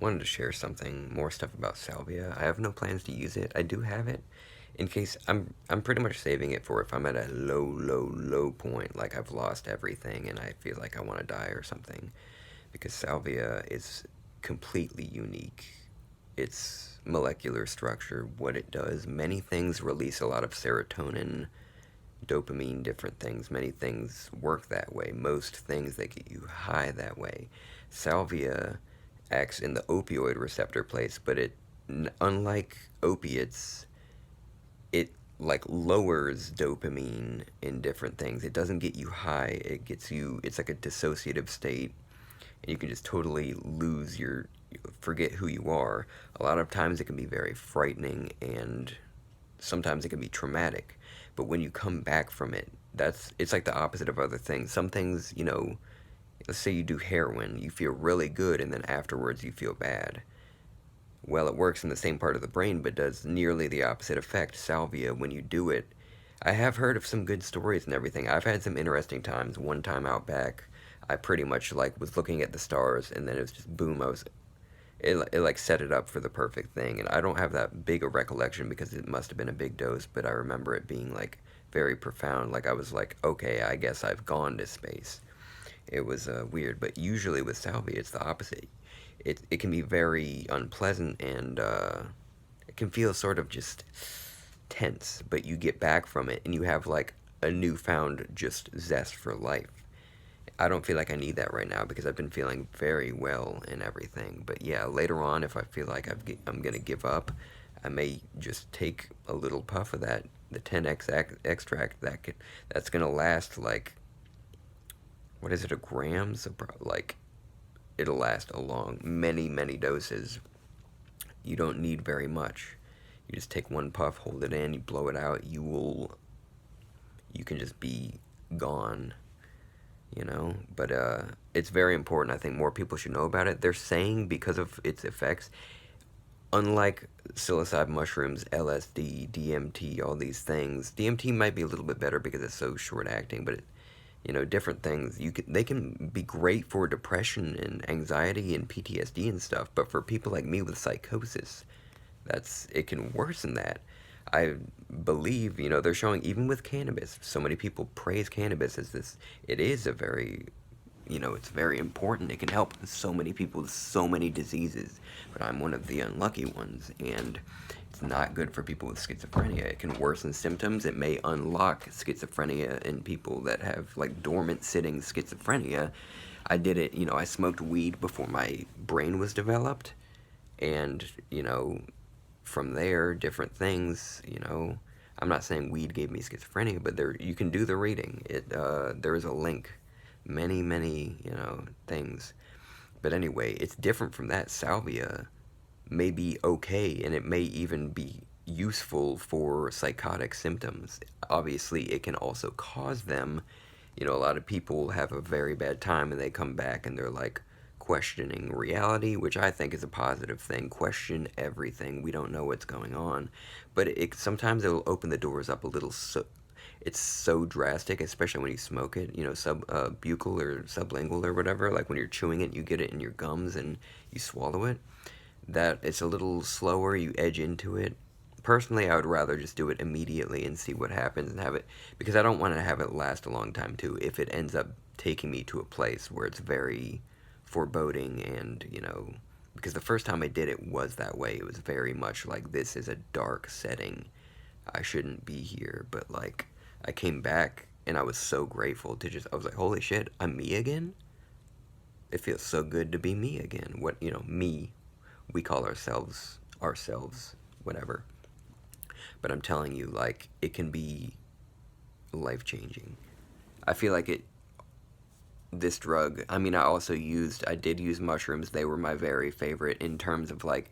Wanted to share something more stuff about salvia. I have no plans to use it. I do have it in case I'm pretty much saving it for if I'm at a low point, like I've lost everything and I feel like I want to die or something. Because salvia is completely unique. Its molecular structure, what it does, many things release a lot of serotonin, dopamine, different things. Many things work that way. Most things that get you high that way. Salvia acts in the opioid receptor place, but unlike opiates, it like lowers dopamine in different things. It doesn't get you high. It gets you. It's like a dissociative state, and you can just totally lose your forget who you are. A lot of times it can be very frightening and sometimes it can be traumatic. But when you come back from it, it's like the opposite of other things. Some things, let's say you do heroin, you feel really good and then afterwards you feel bad. Well, it works in the same part of the brain but does nearly the opposite effect. Salvia, when you do it, I have heard of some good stories and everything. I've had some interesting times. One time out back, I pretty much like was looking at the stars and then it was just boom, it like set it up for the perfect thing. And I don't have that big a recollection because it must have been a big dose, but I remember it being like very profound. Like I was like, okay, I guess I've gone to space. It was weird, but usually with salvia, it's the opposite. It can be very unpleasant and it can feel sort of just tense, but you get back from it and you have like a newfound just zest for life. I don't feel like I need that right now because I've been feeling very well and everything. But yeah, later on, if I feel like I'm gonna give up, I may just take a little puff of that, the 10x extract that's gonna last like what is it, a gram? So like it'll last a long many doses. You don't need very much. You just take one puff, hold it in, you blow it out. You can just be gone, but it's very important. I think more people should know about it. They're saying because of its effects, unlike psilocybin mushrooms, LSD, DMT, all these things, DMT might be a little bit better because it's so short acting, but different things, they can be great for depression and anxiety and PTSD and stuff, but for people like me with psychosis, it can worsen that. I believe, they're showing even with cannabis. So many people praise cannabis as this. It is a very, it's very important. It can help so many people with so many diseases. But I'm one of the unlucky ones, and it's not good for people with schizophrenia. It can worsen symptoms. It may unlock schizophrenia in people that have like dormant sitting schizophrenia. I did it, I smoked weed before my brain was developed, and from there, different things, I'm not saying weed gave me schizophrenia, but there you can do the reading. There is a link, many things. But anyway, it's different from that. Salvia may be okay, and it may even be useful for psychotic symptoms. Obviously, it can also cause them. A lot of people have a very bad time and they come back and they're like questioning reality, which I think is a positive thing. Question everything. We don't know what's going on, but it sometimes it'll open the doors up a little. So it's so drastic, especially when you smoke it. Buccal or sublingual or whatever. Like when you're chewing it, you get it in your gums and you swallow it. That it's a little slower. You edge into it. Personally, I would rather just do it immediately and see what happens and have it, because I don't want to have it last a long time too. If it ends up taking me to a place where it's very foreboding and, because the first time I did it was that way. It was very much like, this is a dark setting. I shouldn't be here. But like, I came back and I was so grateful I was like, holy shit, I'm me again? It feels so good to be me again. Me, we call ourselves, whatever. But I'm telling you, like, it can be life changing. I feel like this drug, I mean, I did use mushrooms. They were my very favorite in terms of like,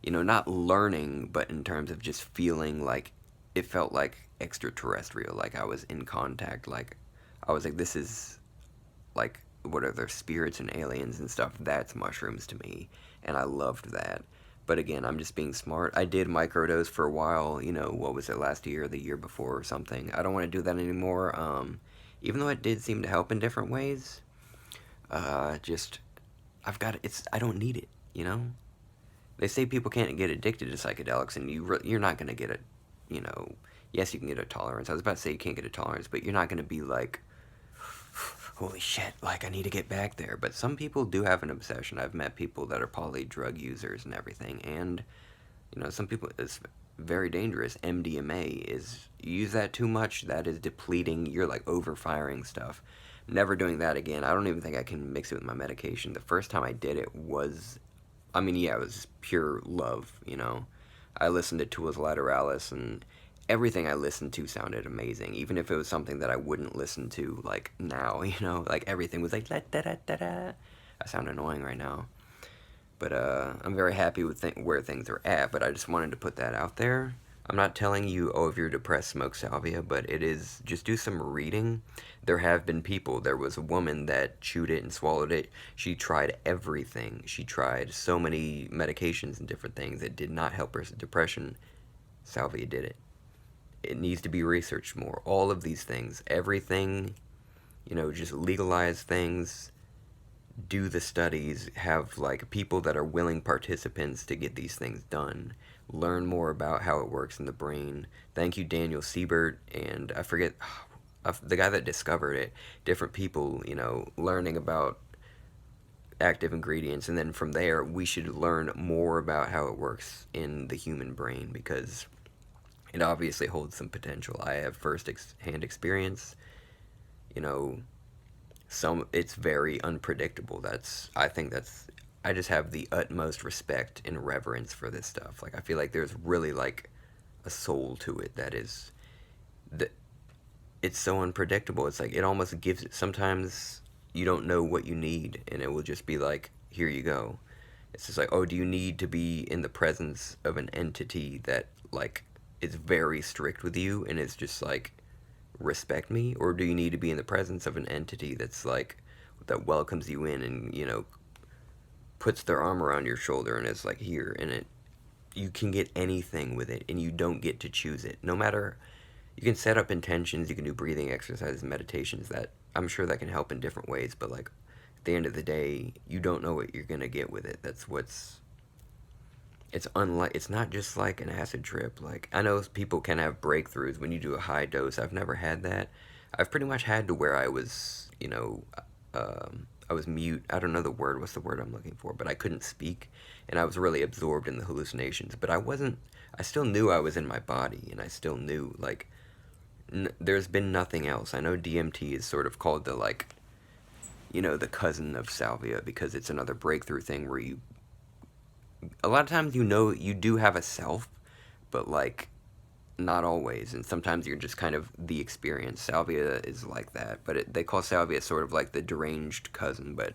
not learning, but in terms of just feeling like it felt like extraterrestrial, like I was in contact. Like, I was like, this is like, what are their spirits and aliens and stuff? That's mushrooms to me. And I loved that. But again, I'm just being smart. I did microdose for a while, what was it, last year or the year before or something. I don't want to do that anymore. Even though it did seem to help in different ways, just, I don't need it, They say people can't get addicted to psychedelics, and you're not gonna get a, you know, yes, you can get a tolerance. I was about to say you can't get a tolerance, but you're not gonna be like, holy shit, like I need to get back there. But some people do have an obsession. I've met people that are poly drug users and everything, and some people, it's very dangerous. MDMA is, you use that too much, that is depleting. You're like overfiring stuff. Never doing that again. I don't even think I can mix it with my medication. The first time I did it was, I mean, yeah, it was pure love. I listened to Tools Lateralis, and everything I listened to sounded amazing, even if it was something that I wouldn't listen to like now. Like everything was like, da da da da. I sound annoying right now. But I'm very happy with where things are at, but I just wanted to put that out there. I'm not telling you, oh, if you're depressed, smoke salvia, but it is, just do some reading. There have been people, there was a woman that chewed it and swallowed it. She tried everything. She tried so many medications and different things. It did not help her depression. Salvia did it. It needs to be researched more. All of these things, everything, just legalize things, do the studies, have like people that are willing participants to get these things done, learn more about how it works in the brain. Thank you, Daniel Siebert, and I forget the guy that discovered it. Different people, learning about active ingredients, and then from there we should learn more about how it works in the human brain because it obviously holds some potential. I have first-hand experience. You know, it's very unpredictable. I just have the utmost respect and reverence for this stuff. Like I feel like there's really like a soul to it that is that it's so unpredictable. It's like it almost gives it, sometimes you don't know what you need and it will just be like, here you go. It's just like, oh, do you need to be in the presence of an entity that like is very strict with you and is just like, respect me, or do you need to be in the presence of an entity that's like, that welcomes you in and puts their arm around your shoulder and is like, here, and you can get anything with it and you don't get to choose it. No matter, you can set up intentions, you can do breathing exercises, meditations, that I'm sure that can help in different ways, but like at the end of the day, you don't know what you're gonna get with it. That's what's, it's not just like an acid trip. Like I know people can have breakthroughs when you do a high dose. I've never had that. I've pretty much had to where I was, I was mute. I don't know the word. What's the word I'm looking for? But I couldn't speak, and I was really absorbed in the hallucinations. But I wasn't. I still knew I was in my body, and I still knew like there's been nothing else. I know DMT is sort of called the like, the cousin of salvia because it's another breakthrough thing where you, a lot of times you do have a self, but like not always, and sometimes you're just kind of the experience. Salvia is like that, but they call salvia sort of like the deranged cousin, but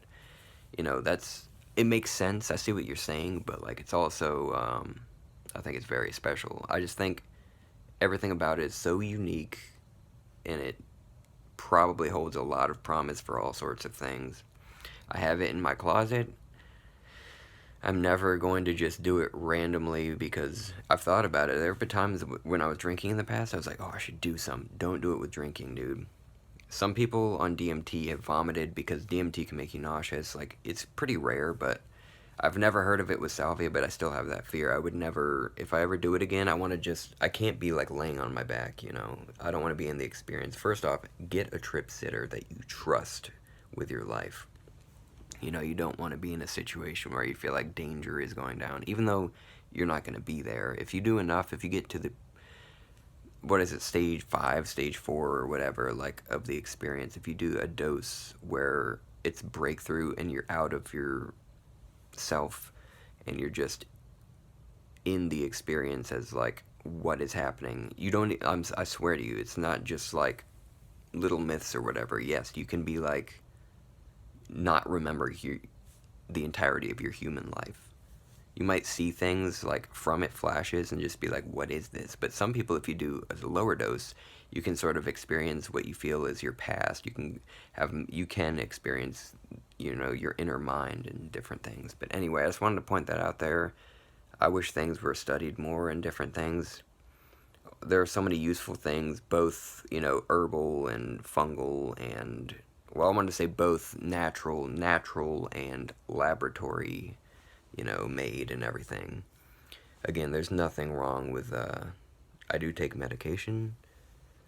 that's, it makes sense. I see what you're saying, but like it's also I think it's very special. I just think everything about it is so unique, and it probably holds a lot of promise for all sorts of things. I have it in my closet. I'm never going to just do it randomly because I've thought about it. There have been times when I was drinking in the past, I was like, oh, I should do some. Don't do it with drinking, dude. Some people on DMT have vomited because DMT can make you nauseous. Like, it's pretty rare, but I've never heard of it with salvia, but I still have that fear. I would never, if I ever do it again, I can't be like laying on my back, I don't want to be in the experience. First off, get a trip sitter that you trust with your life. You don't want to be in a situation where you feel like danger is going down, even though you're not going to be there. If you do enough, if you get to the, what is it, stage 5, stage 4, or whatever, like, of the experience, if you do a dose where it's breakthrough and you're out of your self and you're just in the experience as, like, what is happening, I swear to you, it's not just, like, little myths or whatever. Yes, you can be, like, not remember the entirety of your human life. You might see things like from it, flashes, and just be like, what is this? But some people, if you do a lower dose, you can sort of experience what you feel is your past. You can experience, your inner mind and different things. But anyway, I just wanted to point that out there. I wish things were studied more in different things. There are so many useful things, both, herbal and fungal and, well, I wanted to say both natural and laboratory made and everything. Again, there's nothing wrong with, I do take medication.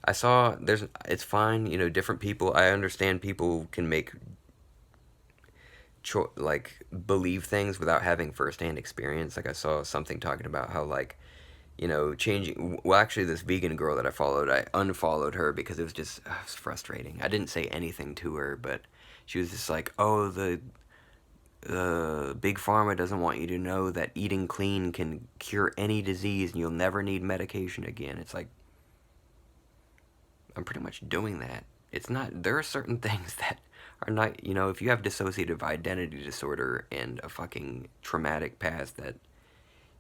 It's fine, different people, I understand people can make, like, believe things without having firsthand experience. Like, I saw something talking about how, like, changing. Well, actually, this vegan girl that I followed, I unfollowed her because it was just it was frustrating. I didn't say anything to her, but she was just like, "Oh, the big pharma doesn't want you to know that eating clean can cure any disease and you'll never need medication again." It's like, I'm pretty much doing that. It's not. There are certain things that are not. If you have dissociative identity disorder and a fucking traumatic past, that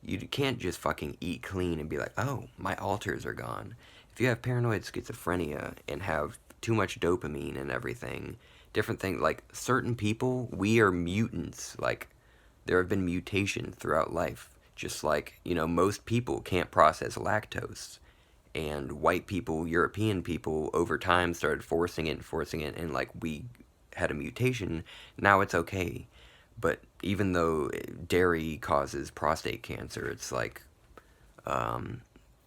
you can't just fucking eat clean and be like, oh, my alters are gone. If you have paranoid schizophrenia and have too much dopamine and everything, different things, like certain people, we are mutants. Like, there have been mutations throughout life. Just like, most people can't process lactose. And white people, European people, over time started forcing it, and like we had a mutation. Now it's okay. But even though dairy causes prostate cancer, it's like a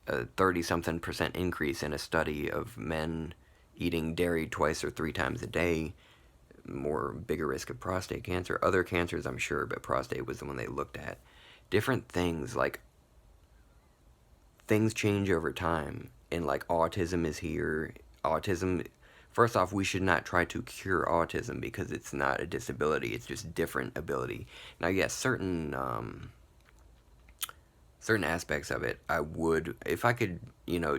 30-something% increase in a study of men eating dairy twice or three times a day, more bigger risk of prostate cancer. Other cancers, I'm sure, but prostate was the one they looked at. Different things, like, things change over time, and like autism is here. Autism, first off, we should not try to cure autism because it's not a disability, it's just different ability. Now, yes, certain aspects of it, I would, if I could,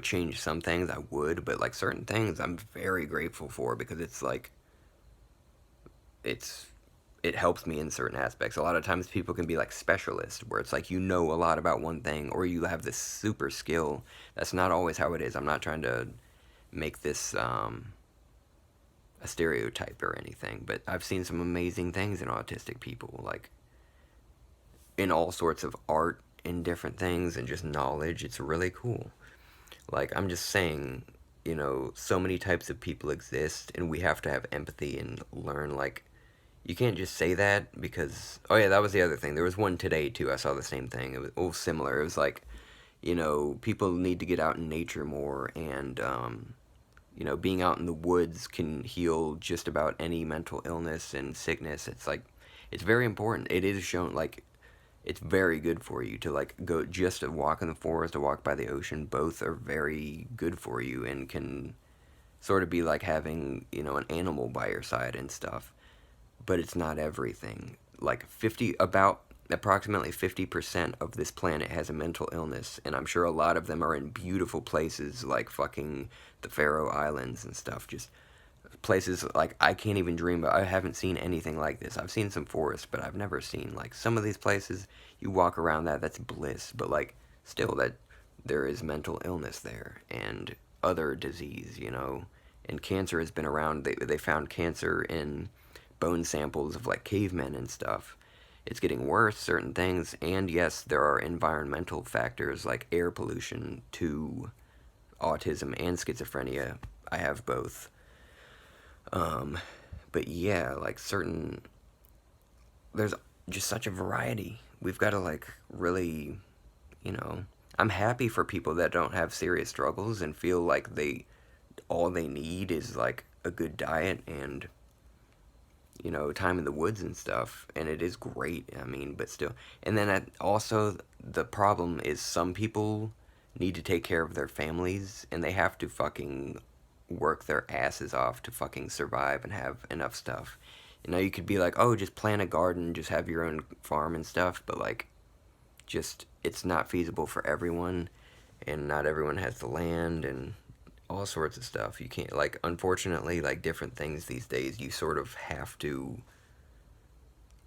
change some things, I would, but like certain things I'm very grateful for because it's like, it's it helps me in certain aspects. A lot of times people can be like specialists, where it's like a lot about one thing, or you have this super skill. That's not always how it is. I'm not trying to make this a stereotype or anything, but I've seen some amazing things in autistic people, like in all sorts of art and different things and just knowledge. It's really cool. Like, I'm just saying, so many types of people exist, and we have to have empathy and learn, like, you can't just say that because, oh yeah, that was the other thing. There was one today too. I saw the same thing. It was similar. It was like, people need to get out in nature more, and being out in the woods can heal just about any mental illness and sickness. It's like, it's very important. It is shown, like, it's very good for you to like go just to walk in the forest, to walk by the ocean. Both are very good for you and can sort of be like having, an animal by your side and stuff. But it's not everything. Like, about approximately 50% of this planet has a mental illness, and I'm sure a lot of them are in beautiful places like fucking the Faroe Islands and stuff. Just places like I can't even dream of. I haven't seen anything like this. I've seen some forests, but I've never seen like some of these places. You walk around that's bliss, but like still that there is mental illness there and other disease, and cancer has been around. They found cancer in bone samples of like cavemen and stuff. It's getting worse, certain things, and yes, there are environmental factors like air pollution to autism and schizophrenia. I have both. Um, but yeah, like there's just such a variety. We've got to like really, you know, I'm happy for people that don't have serious struggles and feel like all they need is like a good diet and, time in the woods and stuff. And it is great. I mean, but still. And then also the problem is some people need to take care of their families and they have to fucking work their asses off to fucking survive and have enough stuff. You could be like, oh, just plant a garden, just have your own farm and stuff, but like, just, it's not feasible for everyone, and not everyone has the land and all sorts of stuff. You can't, like, unfortunately, like, different things these days, you sort of have to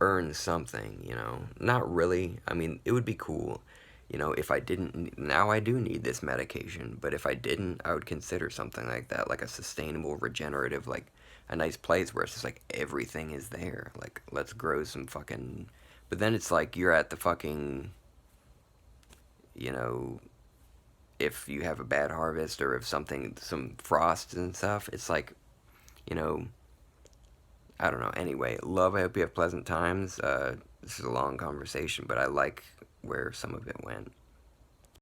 earn something. Not really. I mean, it would be cool, if I didn't. Now I do need this medication, but if I didn't, I would consider something like that, like a sustainable, regenerative, like a nice place where it's just like everything is there. Like, let's grow some fucking. But then it's like you're at the fucking, you know, if you have a bad harvest or if some frosts and stuff, it's like, you know, I don't know. Anyway, love, I hope you have pleasant times. this is a long conversation, but I like where some of it went.